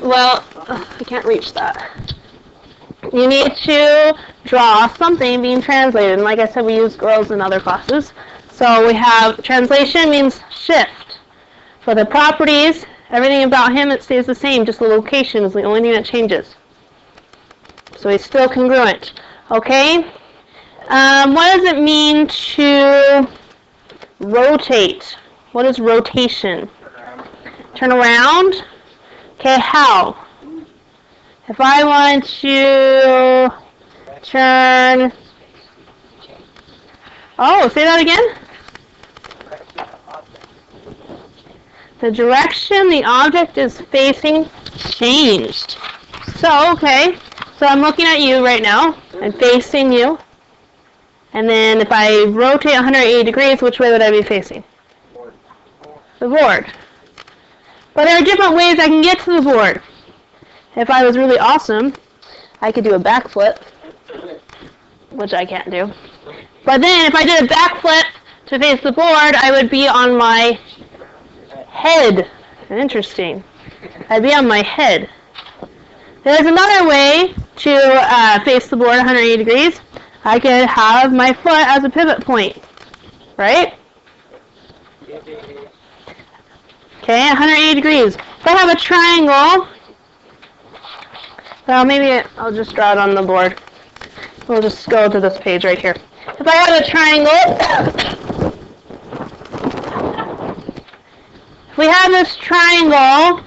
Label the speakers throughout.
Speaker 1: Well, I can't reach that. You need to draw something being translated. And like I said, we use girls in other classes. So we have translation means shift. For the properties, everything about him, it stays the same. Just the location is the only thing that changes. So he's still congruent. Okay? What does it mean to rotate? What is rotation? Turn around? Okay, how? If I want to turn... Oh, say that again? The direction the object is facing changed. So, okay. So I'm looking at you right now. I'm facing you. And then if I rotate 180 degrees, which way would I be facing? The board. But there are different ways I can get to the board. If I was really awesome, I could do a backflip, which I can't do. But then if I did a backflip to face the board, I would be on my head. Interesting. I'd be on my head. There's another way to face the board 180 degrees. I could have my foot as a pivot point, right? Okay, 180 degrees. If I have a triangle, well, maybe I'll just draw it on the board. We'll just go to this page right here. If I have a triangle, if we have this triangle,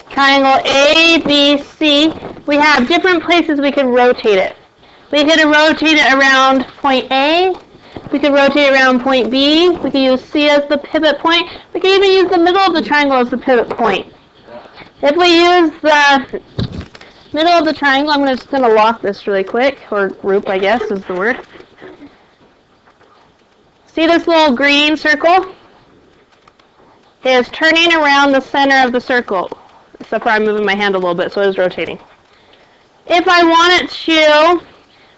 Speaker 1: triangle A, B, C, we have different places we could rotate it. We could rotate it around point A. We could rotate around point B. We could use C as the pivot point. We could even use the middle of the triangle as the pivot point. If we use the middle of the triangle, I'm just going to lock this really quick, or group, I guess, is the word. See this little green circle? It is turning around the center of the circle, except for I'm moving my hand a little bit, so it is rotating. If I wanted to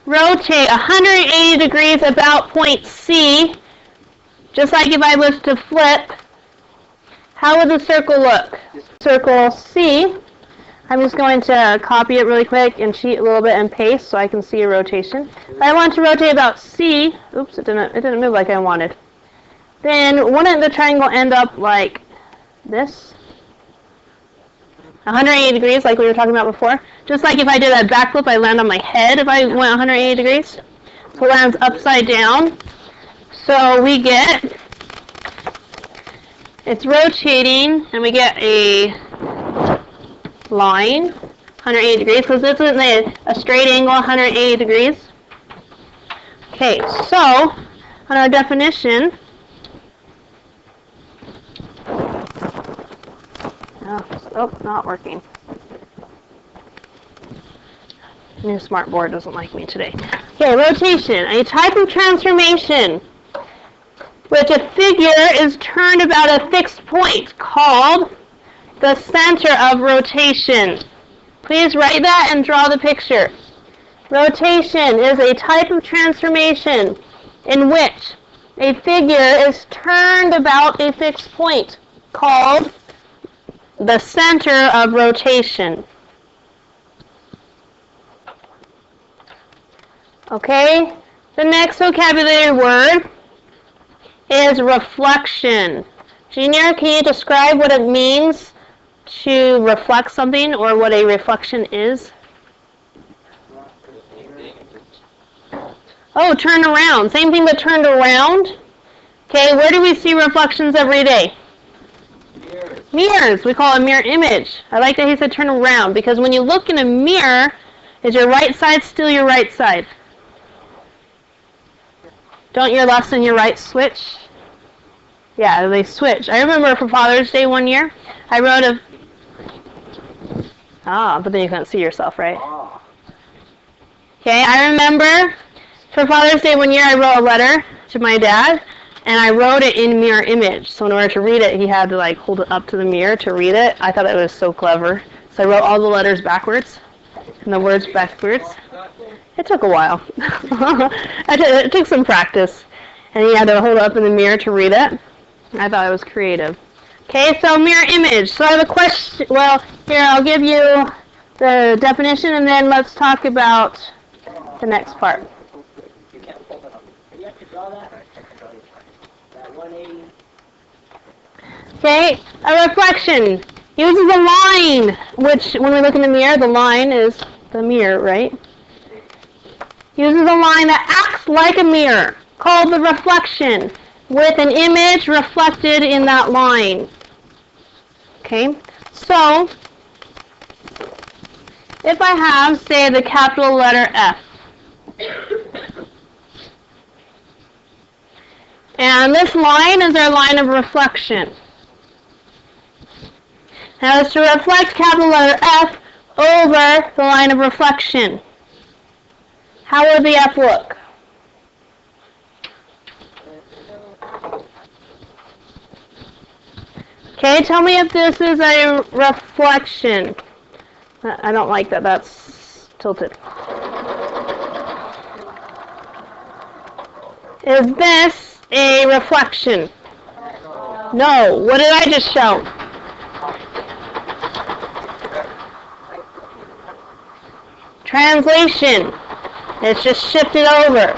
Speaker 1: rotate 180 degrees about point C, just like if I was to flip, how would the circle look? Circle C. I'm just going to copy it really quick and cheat a little bit and paste so I can see a rotation. If I want to rotate about C, oops, it didn't move like I wanted. Then wouldn't the triangle end up like this? 180 degrees like we were talking about before. Just like if I did a backflip, I land on my head if I went 180 degrees. So it lands upside down. So we get, it's rotating, and we get a line, 180 degrees, because this isn't a straight angle, 180 degrees. Okay, so on our definition, oh, not working. New smart board doesn't like me today. Okay, rotation, a type of transformation which a figure is turned about a fixed point called the center of rotation. Please write that and draw the picture. Rotation is a type of transformation in which a figure is turned about a fixed point called the center of rotation. Okay, the next vocabulary word is reflection. Junior, can you describe what it means to reflect something, or what a reflection is? Oh, turn around. Same thing but turned around. Okay, where do we see reflections every day? Mirrors. We call it a mirror image. I like that he said turn around, because when you look in a mirror, is your right side still your right side? Don't your left and your right switch? Yeah, they switch. I remember for Father's Day one year, I wrote a... but then you couldn't see yourself, right? Okay, I remember for Father's Day one year, I wrote a letter to my dad, and I wrote it in mirror image. So in order to read it, he had to like hold it up to the mirror to read it. I thought it was so clever. So I wrote all the letters backwards and the words backwards. It took a while. It took some practice. And he had to hold it up in the mirror to read it. I thought it was creative. Okay, so mirror image. So I have a question. Well, here, I'll give you the definition, and then let's talk about the next part. Okay, a reflection uses a line, which when we look in the mirror, the line is the mirror, right? Uses a line that acts like a mirror, called the reflection, with an image reflected in that line. Okay, so if I have, say, the capital letter F, and this line is our line of reflection. Now it's to reflect capital letter F over the line of reflection. How will the F look? Okay, tell me if this is a reflection. I don't like that. That's tilted. Is this a reflection? No. What did I just show? Translation. It's just shifted over.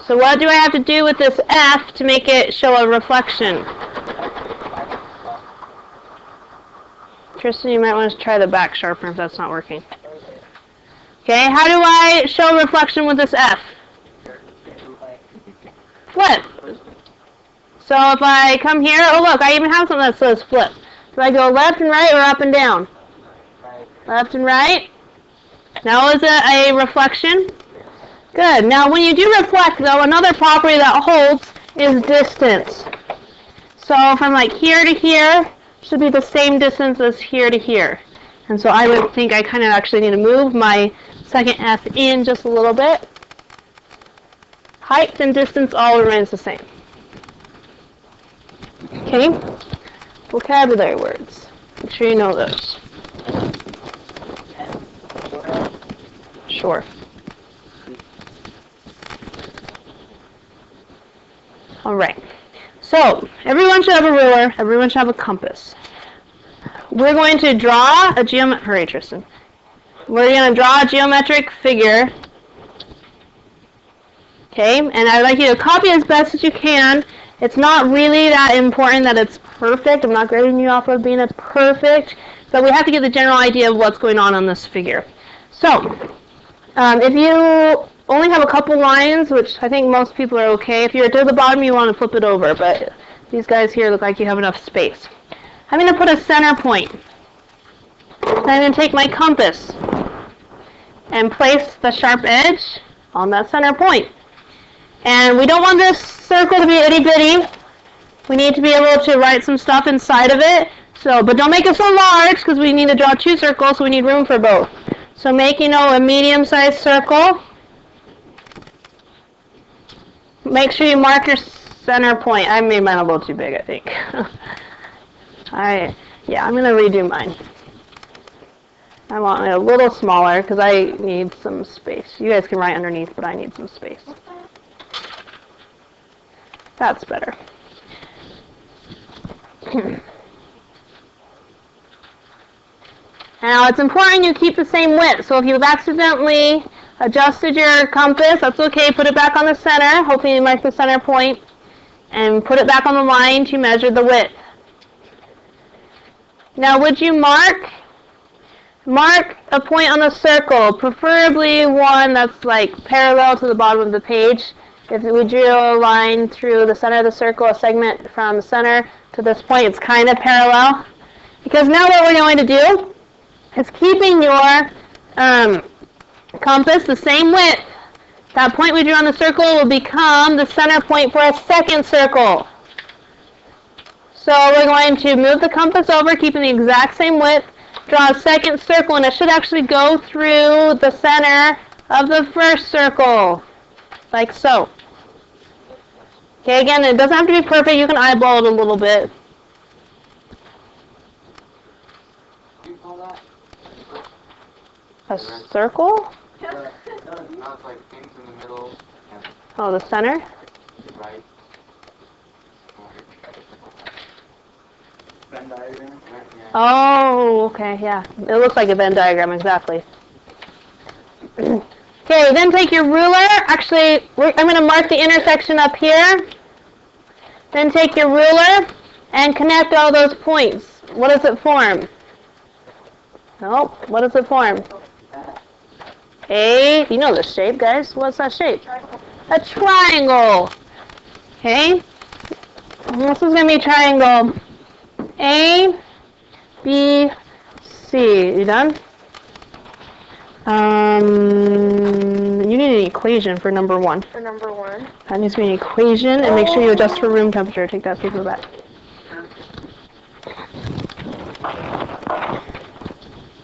Speaker 1: So what do I have to do with this F to make it show a reflection? Tristan, you might want to try the back sharpener if that's not working. Okay, how do I show reflection with this F? Flip. So if I come here, oh look, I even have something that says flip. Do I go left and right or up and down? Left and right. Now is it a reflection? Good. Now when you do reflect though, another property that holds is distance. So if I'm like here to here, it should be the same distance as here to here. And so I would think I kind of actually need to move my second F in just a little bit. Height and distance all remains the same. Okay? Vocabulary words. Make sure you know those. Sure. Alright. So, everyone should have a ruler. Everyone should have a compass. We're going to draw a hurry, Tristan. We're going to draw a geometric figure. Okay, and I'd like you to copy as best as you can. It's not really that important that it's perfect. I'm not grading you off of being a perfect, but we have to get the general idea of what's going on this figure. So, if you only have a couple lines, which I think most people are okay, if you're to the bottom you want to flip it over, but these guys here look like you have enough space. I'm going to put a center point. I'm going to take my compass and place the sharp edge on that center point. And we don't want this circle to be itty-bitty. We need to be able to write some stuff inside of it. So, but don't make it so large because we need to draw two circles, so we need room for both. So make, a medium-sized circle. Make sure you mark your center point. I made mine a little too big, I think. I'm going to redo mine. I want it a little smaller because I need some space. You guys can write underneath, but I need some space. That's better. Now, it's important you keep the same width. So if you've accidentally adjusted your compass, that's okay. Put it back on the center. Hopefully you mark the center point. And put it back on the line to measure the width. Now, would you mark a point on the circle, preferably one that's like parallel to the bottom of the page. If we drew a line through the center of the circle, a segment from the center to this point, it's kind of parallel. Because now what we're going to do is keeping your compass the same width. That point we drew on the circle will become the center point for a second circle. So we're going to move the compass over, keeping the exact same width, draw a second circle, and it should actually go through the center of the first circle, like so. Okay, again, it doesn't have to be perfect. You can eyeball it a little bit. A circle? Oh, the center?
Speaker 2: Venn diagram? Yeah.
Speaker 1: Oh, okay, yeah. It looks like a Venn diagram, exactly. Okay, then take your ruler. Actually, I'm going to mark the intersection up here. Then take your ruler and connect all those points. What does it form? Nope. What does it form? You know this shape, guys. What's that shape? A triangle. Okay? This is going to be triangle A, B, C. You done? You need an equation for number 1.
Speaker 3: For number 1.
Speaker 1: That needs to be an equation, and make sure you adjust for room temperature. Take that paper back.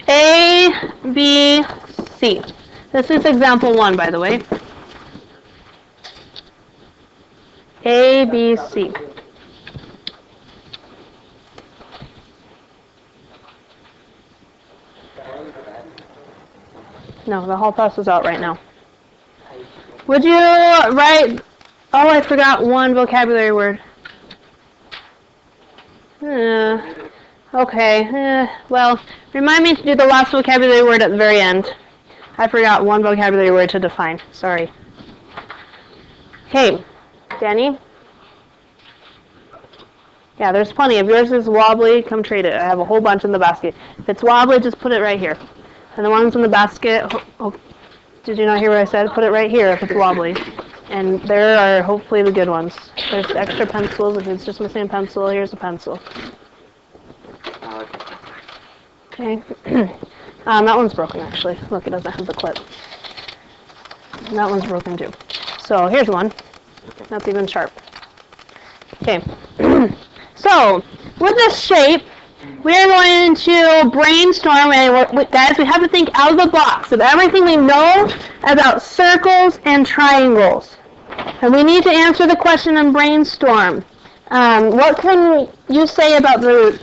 Speaker 1: A, B, C. This is example 1, by the way. A, B, C. No, the whole press is out right now. Would you write... Oh, I forgot one vocabulary word. Okay. Well, remind me to do the last vocabulary word at the very end. I forgot one vocabulary word to define. Sorry. Okay. Danny? Yeah, there's plenty. If yours is wobbly, come trade it. I have a whole bunch in the basket. If it's wobbly, just put it right here. And the ones in the basket, did you not hear what I said? Put it right here if it's wobbly. And there are hopefully the good ones. There's extra pencils. If it's just missing a pencil, here's a pencil. Okay. That one's broken, actually. Look, it doesn't have the clip. And that one's broken, too. So here's one. That's even sharp. Okay. So, with this shape, we are going to brainstorm, and guys, we have to think out of the box of everything we know about circles and triangles. And we need to answer the question and brainstorm. What can you say about the...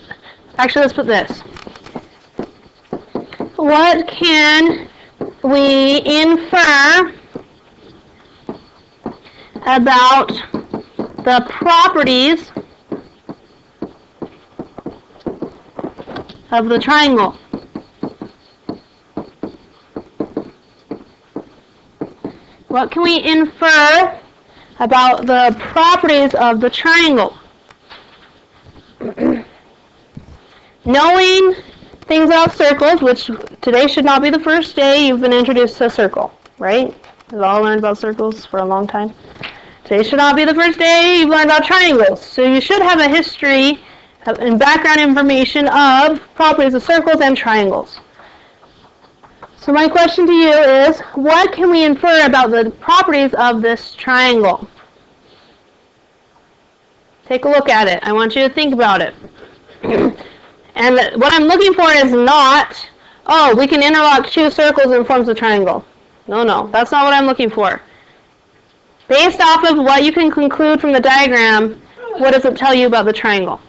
Speaker 1: Actually, let's put this. What can we infer about the properties of the triangle? What can we infer about the properties of the triangle? Knowing things about circles, which today should not be the first day you've been introduced to a circle, right? We've all learned about circles for a long time. Today should not be the first day you've learned about triangles. So you should have a history and background information of properties of circles and triangles. So my question to you is, what can we infer about the properties of this triangle? Take a look at it. I want you to think about it. And what I'm looking for is not, oh, we can interlock two circles and forms a triangle. No, that's not what I'm looking for. Based off of what you can conclude from the diagram, what does it tell you about the triangle?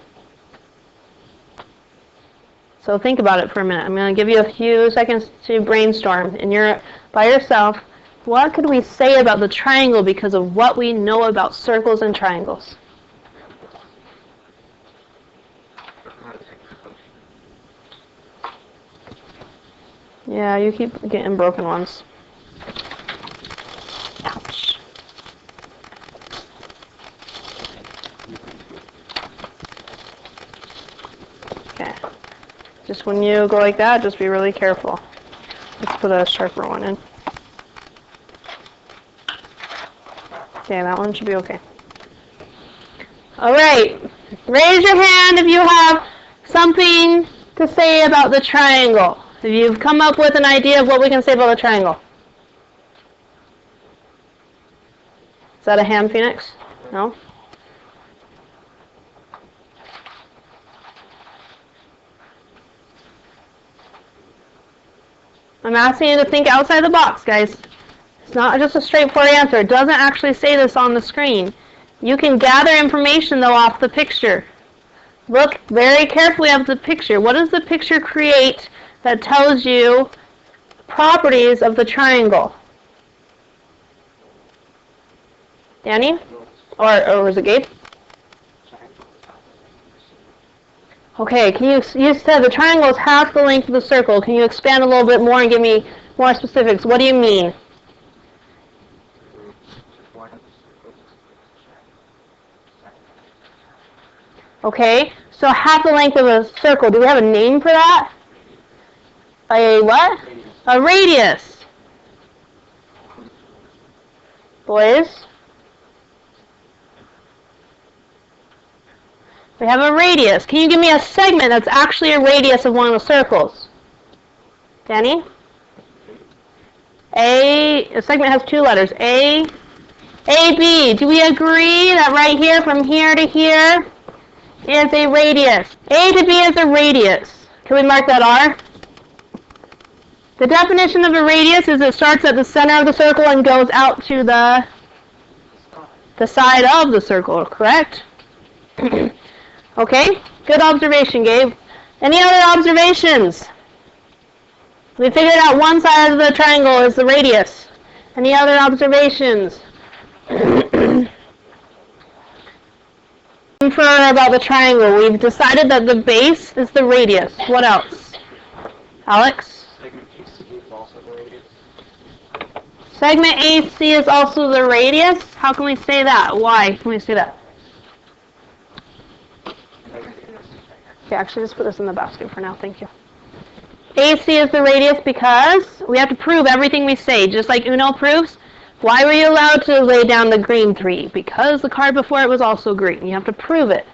Speaker 1: So think about it for a minute. I'm going to give you a few seconds to brainstorm. And you're by yourself. What could we say about the triangle because of what we know about circles and triangles? Yeah, you keep getting broken ones. Ouch. Okay. Just when you go like that, just be really careful. Let's put a sharper one in. Okay, that one should be okay. Alright. Raise your hand if you have something to say about the triangle. If you've come up with an idea of what we can say about the triangle. Is that a hand, Phoenix? No? I'm asking you to think outside the box, guys. It's not just a straightforward answer. It doesn't actually say this on the screen. You can gather information, though, off the picture. Look very carefully at the picture. What does the picture create that tells you properties of the triangle? Danny? Or was it Gabe? Okay, you said the triangle is half the length of the circle. Can you expand a little bit more and give me more specifics? What do you mean? Okay, so half the length of a circle. Do we have a name for that? A what? A radius. Boys? We have a radius. Can you give me a segment that's actually a radius of one of the circles? Danny? A segment has two letters. A, B. Do we agree that right here, from here to here, is a radius? A to B is a radius. Can we mark that R? The definition of a radius is it starts at the center of the circle and goes out to the side of the circle, correct? Okay, good observation, Gabe. Any other observations? We figured out one side of the triangle is the radius. Any other observations? Infer about the triangle. We've decided that the base is the radius. What else? Alex? Segment AC is also the radius. How can we say that? Why can we say that? Okay, actually just put this in the basket for now. Thank you. AC is the radius because we have to prove everything we say, just like Uno proves. Why were you allowed to lay down the green 3? Because the card before it was also green. You have to prove it.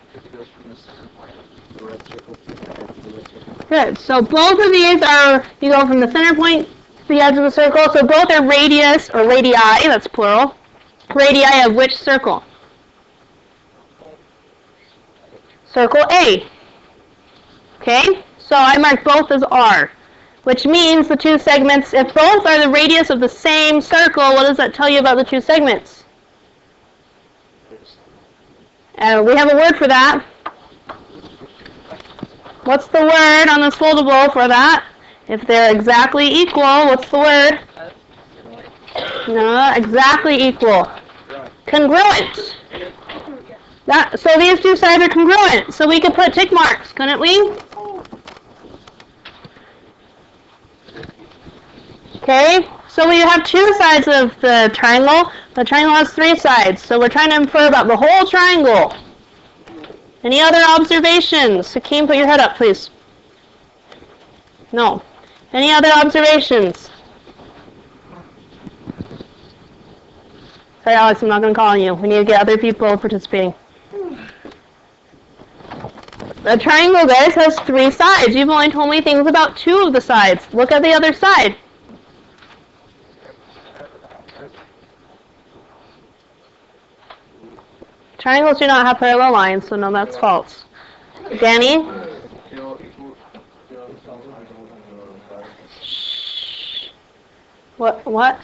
Speaker 1: Good. So both of these are, you go from the center point to the edge of the circle. So both are radius, or radii, that's plural. Radii of which circle? Circle A. Okay? So I marked both as R, which means the two segments, if both are the radius of the same circle, what does that tell you about the two segments? We have a word for that. What's the word on this foldable for that? If they're exactly equal, what's the word? No, exactly equal. Congruent. So these two sides are congruent. So we could put tick marks, couldn't we? Okay, so we have two sides of the triangle. The triangle has 3 sides, so we're trying to infer about the whole triangle. Any other observations? Hakeem, put your head up, please. No. Any other observations? Sorry, Alex, I'm not going to call on you. We need to get other people participating. The triangle, guys, has 3 sides. You've only told me things about 2 of the sides. Look at the other side. Triangles do not have parallel lines, so no, that's false. Danny? What?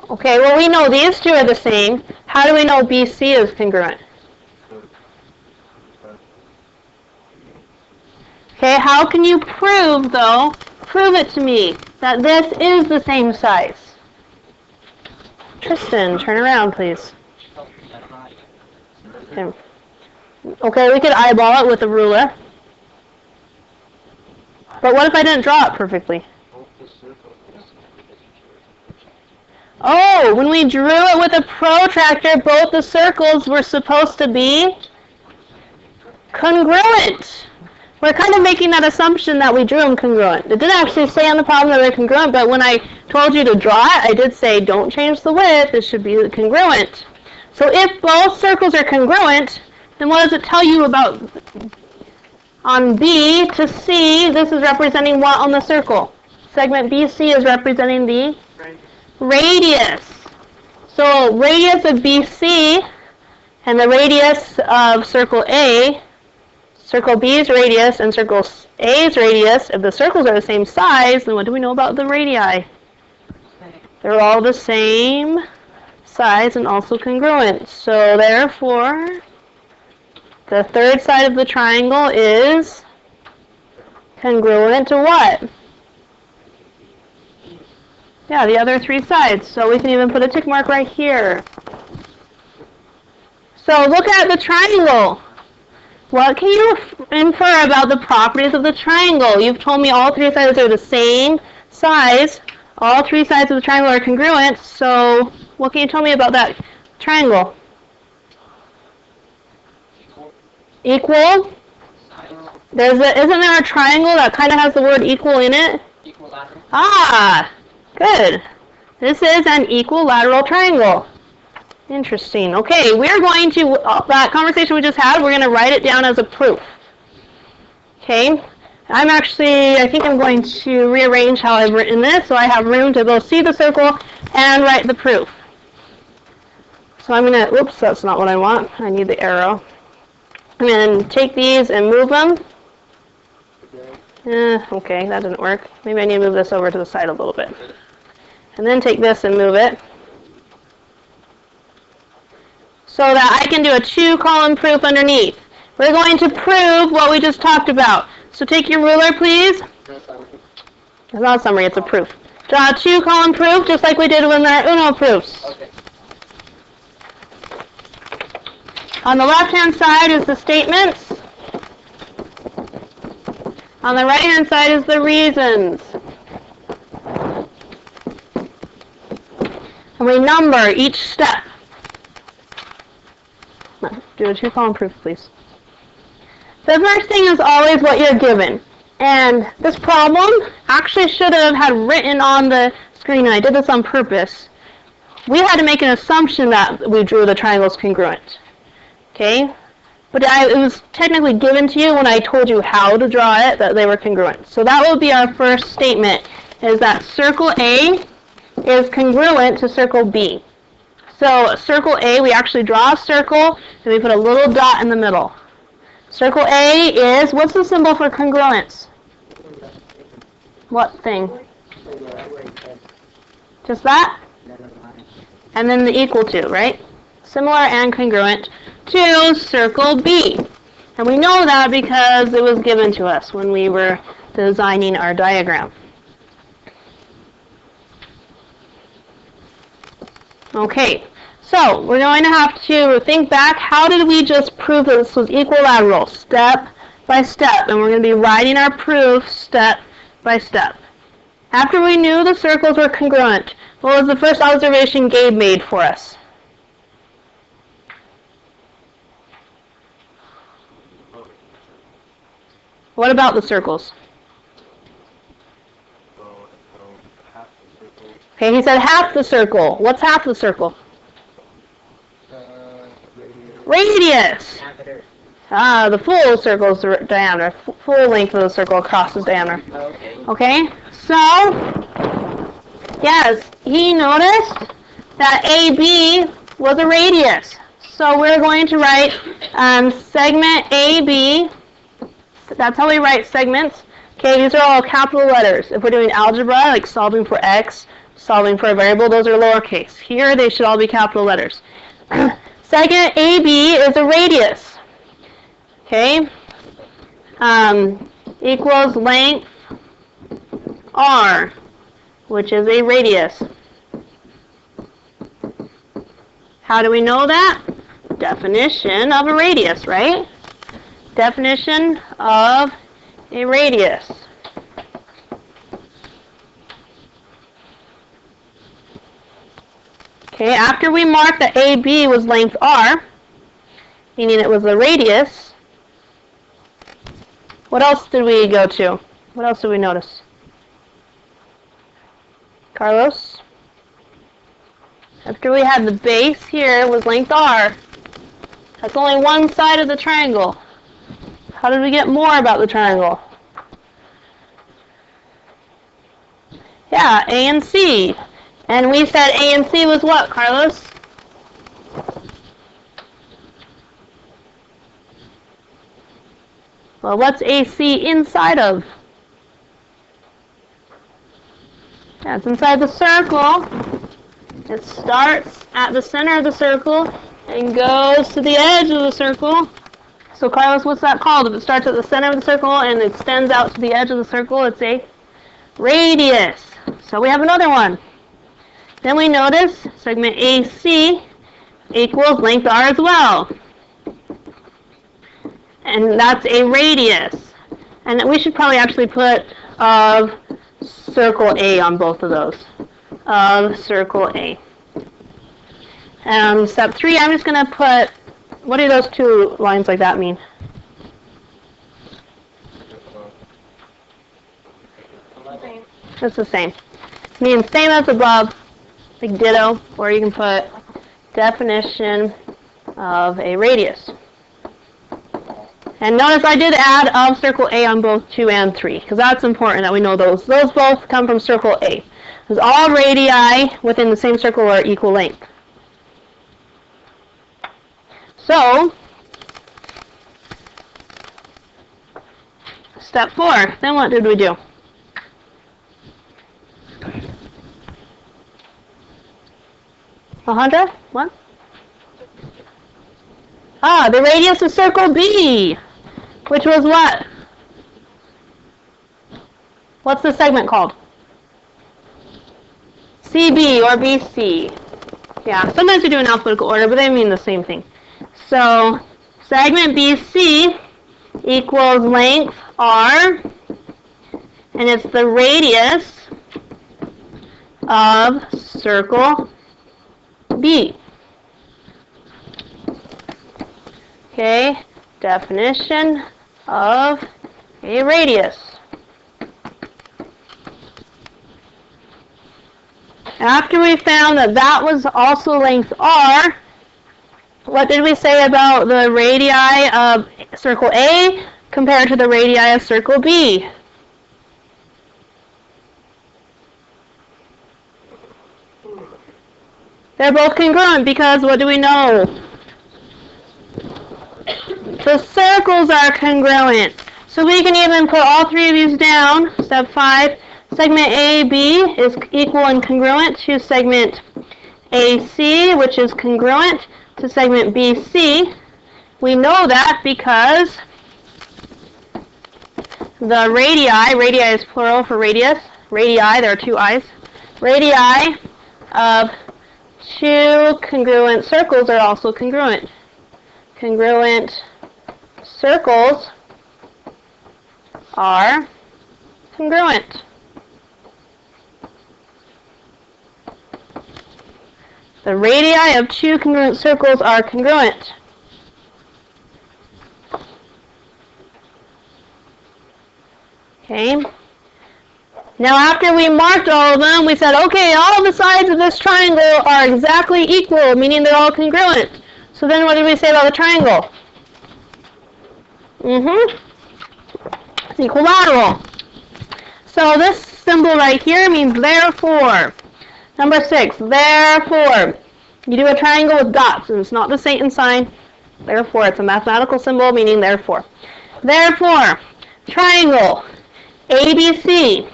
Speaker 1: Okay, well, we know these two are the same. How do we know BC is congruent? Okay, how can you prove, though, prove it to me, that this is the same size? Tristan, turn around, please. Okay, we could eyeball it with a ruler. But what if I didn't draw it perfectly? Oh, when we drew it with a protractor, both the circles were supposed to be congruent. We're kind of making that assumption that we drew them congruent. It didn't actually say on the problem that they're congruent, but when I told you to draw it, I did say don't change the width, it should be congruent. So if both circles are congruent, then what does it tell you about on B to C? This is representing what on the circle? Segment BC is representing the radius. So radius of BC and the radius of circle A, circle B's radius and circle A's radius, if the circles are the same size, then what do we know about the radii? They're all the same size and also congruent. So therefore, the third side of the triangle is congruent to what? Yeah, the other 3 sides. So we can even put a tick mark right here. So look at the triangle. What can you infer about the properties of the triangle? You've told me all three sides are the same size. All three sides of the triangle are congruent. So what can you tell me about that triangle? Equal? Isn't there a triangle that kind of has the word equal in it?
Speaker 2: Equilateral.
Speaker 1: Ah, good. This is an equilateral triangle. Interesting. Okay, we're going to, that conversation we just had, we're going to write it down as a proof. Okay, I think I'm going to rearrange how I've written this so I have room to both see the circle and write the proof. So I'm going to, oops, that's not what I want. I need the arrow. I'm going to take these and move them. Okay, that didn't work. Maybe I need to move this over to the side a little bit. And then take this and move it, so that I can do a 2-column proof underneath. We're going to prove what we just talked about. So take your ruler, please. It's not a summary, it's a proof. Draw a 2-column proof, just like we did with our UNO proofs.
Speaker 2: Okay.
Speaker 1: On the left-hand side is the statements. On the right-hand side is the reasons. And we number each step. Do a 2-column proof, please. The first thing is always what you're given. And this problem actually should have had written on the screen, and I did this on purpose. We had to make an assumption that we drew the triangles congruent. Okay? But it was technically given to you when I told you how to draw it, that they were congruent. So that will be our first statement, is that circle A is congruent to circle B. So circle A, we actually draw a circle, and we put a little dot in the middle. Circle A is, what's the symbol for congruence? What thing? Just that? And then the equal to, right? Similar and congruent to circle B. And we know that because it was given to us when we were designing our diagram. Okay, so we're going to have to think back, how did we just prove that this was equilateral? Step by step, and we're going to be writing our proof step by step. After we knew the circles were congruent, what was the first observation Gabe made for us? What about the circles? Okay, he said half the circle. What's half the circle? Radius. The full circle is the diameter. Full length of the circle across the diameter. Okay, so, yes, he noticed that AB was a radius. So we're going to write segment AB. That's how we write segments. Okay, these are all capital letters. If we're doing algebra, like solving for x, solving for a variable, those are lowercase. Here, they should all be capital letters. Segment AB is a radius. Okay, equals length R, which is a radius. How do we know that? Definition of a radius, right? Definition of a radius. Okay, after we marked that AB was length R, meaning it was a radius, what else did we go to? What else did we notice? Carlos? After we had the base here was length R, that's only one side of the triangle. How did we get more about the triangle? Yeah, A and C. And we said A and C was what, Carlos? Well, what's AC inside of? Yeah, it's inside the circle. It starts at the center of the circle and goes to the edge of the circle. So, Carlos, what's that called? If it starts at the center of the circle and extends out to the edge of the circle, it's a radius. So we have another one. Then we notice segment AC equals length R as well. and that's a radius. And we should probably actually put of circle A on both of those. Of circle A. Step 3, I'm just going to put, what do those two lines like that mean? It's the same. It means same as above, like ditto, or you can put definition of a radius. And notice I did add of circle A on both 2 and 3, because that's important that we know those. Those both come from circle A. Because all radii within the same circle are equal length. So, step 4, then what did we do? Alejandra, what? Ah, the radius of circle B, which was what? What's the segment called? CB or BC. Yeah, sometimes we do in alphabetical order, but they mean the same thing. So, segment BC equals length R, and it's the radius of circle B. Okay, definition of a radius. After we found that that was also length R, what did we say about the radii of circle A compared to the radii of circle B? They're both congruent because what do we know? The circles are congruent. So we can even put all 3 of these down. Step 5, segment AB is equal and congruent to segment AC, which is congruent to segment BC. We know that because the radii is plural for radius, radii, there are 2 I's, radii of 2 congruent circles are also congruent. Congruent circles are congruent. The radii of 2 congruent circles are congruent. Okay. Now after we marked all of them, we said, okay, all the sides of this triangle are exactly equal, meaning they're all congruent. So then what did we say about the triangle? It's equilateral. So this symbol right here means therefore. Number 6, therefore. You do a triangle with dots, and it's not the Satan sign. Therefore, it's a mathematical symbol meaning therefore. Therefore, triangle ABC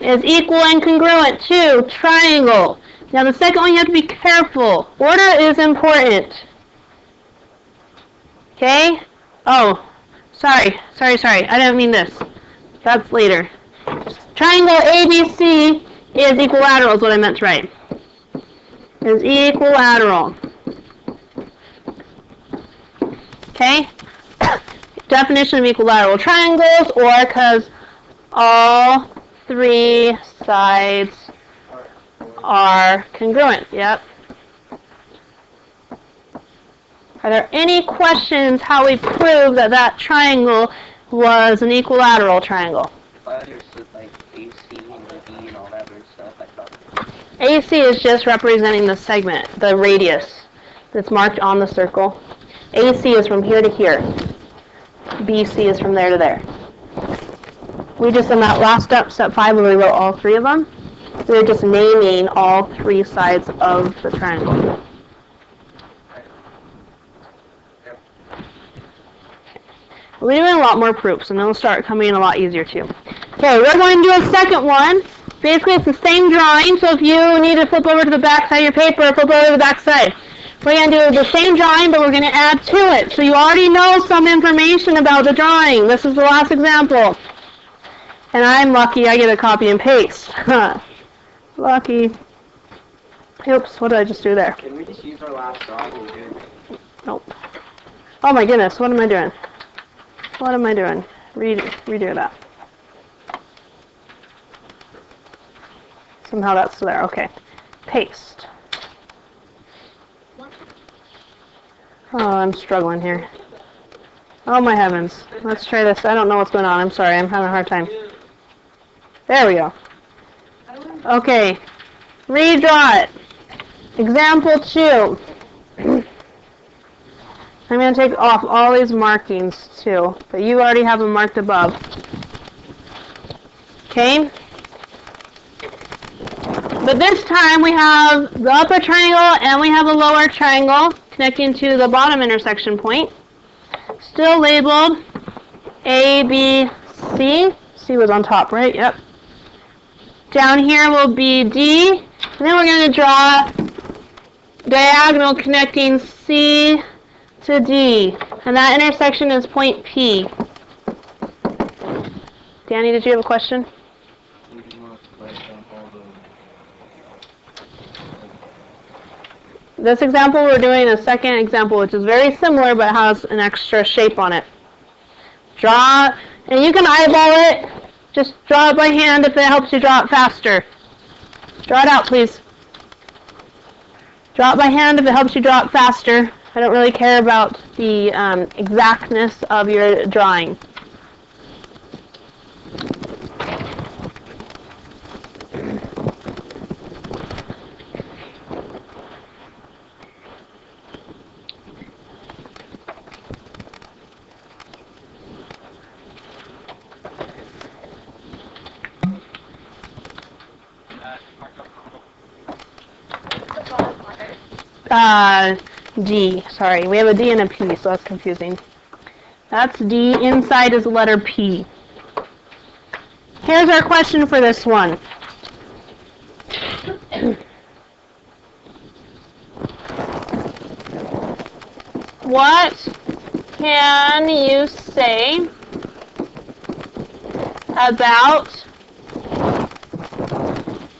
Speaker 1: is equal and congruent to triangle. Now the second one you have to be careful. Order is important. Okay? Oh, sorry. I didn't mean this. That's later. Triangle ABC is equilateral is what I meant to write. Is equilateral. Okay? Definition of equilateral triangles, or because all 3 sides are congruent. Yep. Are there any questions how we prove that that triangle was an equilateral triangle?
Speaker 2: I understood like AC and the B and all that weird stuff. I thought
Speaker 1: AC is just representing the segment, the radius that's marked on the circle. AC is from here to here. BC is from there to there. We just, in that last step, step 5, where we wrote all 3 of them, we were just naming all 3 sides of the triangle. We're doing a lot more proofs, and they'll start coming in a lot easier too. Okay, we're going to do a second one. Basically, it's the same drawing, so if you need to flip over to the back side of your paper, flip over to the back side. We're going to do the same drawing, but we're going to add to it. So you already know some information about the drawing. This is the last example. And I'm lucky I get a copy and paste. Lucky. Oops, what did I just do there?
Speaker 2: Can we just use our last drawing and do it?
Speaker 1: Nope. Oh my goodness, what am I doing? What am I doing? Redo that. Somehow that's there. Okay. Paste. Oh, I'm struggling here. Oh my heavens. Let's try this. I don't know what's going on. I'm sorry. I'm having a hard time. There we go. Okay. Redraw it. Example 2. I'm going to take off all these markings too, but you already have them marked above. Okay? But this time we have the upper triangle and we have a lower triangle connecting to the bottom intersection point. Still labeled A, B, C. C was on top, right? Yep. Down here will be D. And then we're going to draw diagonal connecting C to D. And that intersection is point P. Danny, did you have a question? This example, we're doing a second example, which is very similar, but has an extra shape on it. Draw, and you can eyeball it. Just draw it by hand if it helps you draw it faster. Draw it out, please. Draw it by hand if it helps you draw it faster. I don't really care about the exactness of your drawing. D. Sorry, we have a D and a P, so that's confusing. That's D. Inside is the letter P. Here's our question for this one. What can you say about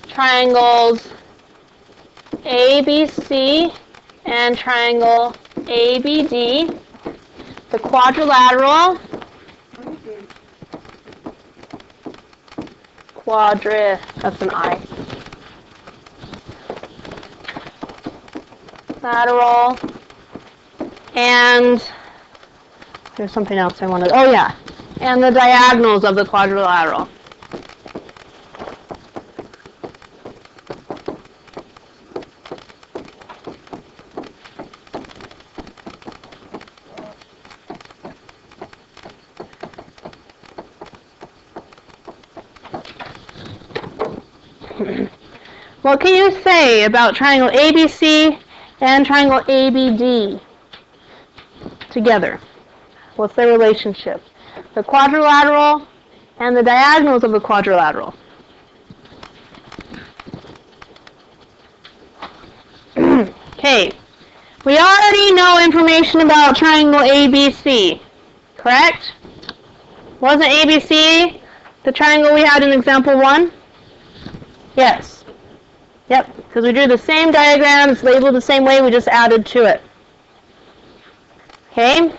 Speaker 1: triangles ABC and triangle ABD, the quadrilateral, that's an I, lateral, and there's something else I wanted, oh yeah, and the diagonals of the quadrilateral. What can you say about triangle ABC and triangle ABD together? What's their relationship? The quadrilateral and the diagonals of the quadrilateral. Okay, we already know information about triangle ABC, correct? Wasn't ABC the triangle we had in example 1? Yes. Yep, because we drew the same diagram, it's labeled the same way, we just added to it. Okay,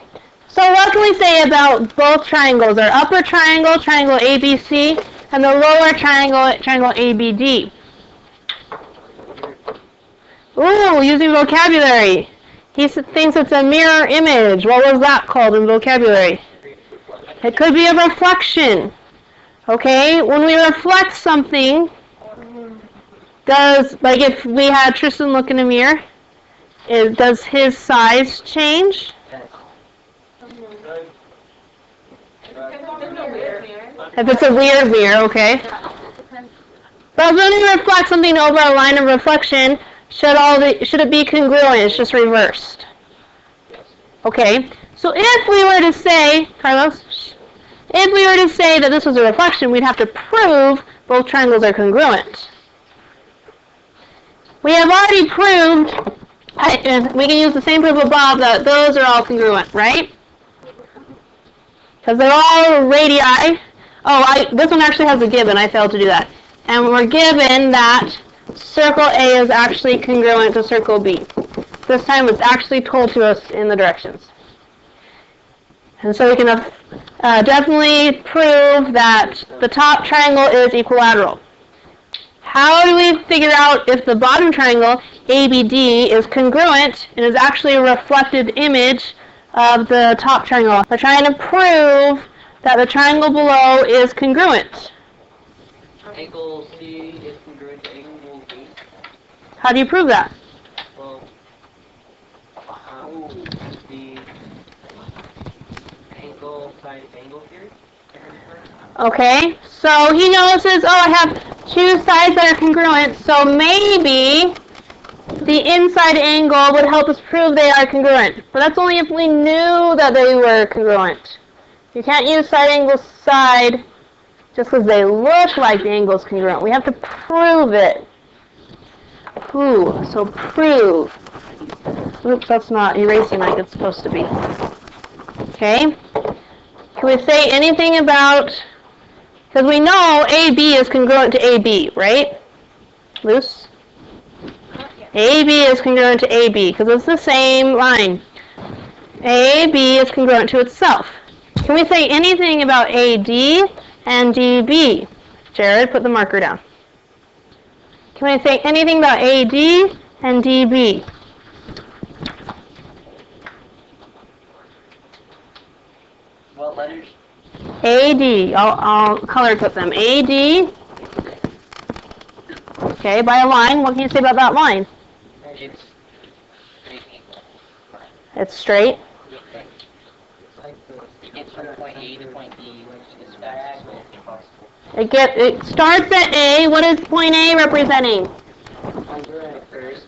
Speaker 1: so what can we say about both triangles? Our upper triangle, triangle ABC, and the lower triangle, triangle ABD. Ooh, using vocabulary. He thinks it's a mirror image. What was that called in vocabulary? It could be a reflection. Okay, when we reflect something, like if we had Tristan look in a mirror, does his size change? If it's a weird mirror, okay. But when we reflect something over a line of reflection, should it be congruent? It's just reversed. Okay, so if we were to say, Carlos, if we were to say that this was a reflection, we'd have to prove both triangles are congruent. We have already proved, we can use the same proof above, that those are all congruent, right? Because they're all radii. Oh, this one actually has a given. I failed to do that. And we're given that circle A is actually congruent to circle B. This time it's actually told to us in the directions. And so we can definitely prove that the top triangle is equilateral. How do we figure out if the bottom triangle, ABD, is congruent and is actually a reflected image of the top triangle? We're trying to prove that the triangle below is congruent.
Speaker 2: Angle C is congruent to angle B.
Speaker 1: How do you prove that?
Speaker 2: Well, the angle times angle theory.
Speaker 1: Okay, so he notices, I have two sides that are congruent, so maybe the inside angle would help us prove they are congruent. But that's only if we knew that they were congruent. You can't use side angle side just because they look like the angle is congruent. We have to prove it. Ooh, so prove. Oops, that's not erasing like it's supposed to be. Okay. Can we say anything about, because we know AB is congruent to AB, right? Luce? AB is congruent to AB because it's the same line. AB is congruent to itself. Can we say anything about AD and DB? Jared, put the marker down. Can we say anything about AD and DB?
Speaker 2: What letters?
Speaker 1: AD. I'll color code them. AD. Okay, by a line. What can you say about that line? It's straight.
Speaker 2: It's from point A to point B, which is diagonal if possible.
Speaker 1: It starts at A. What is point A representing?
Speaker 2: First.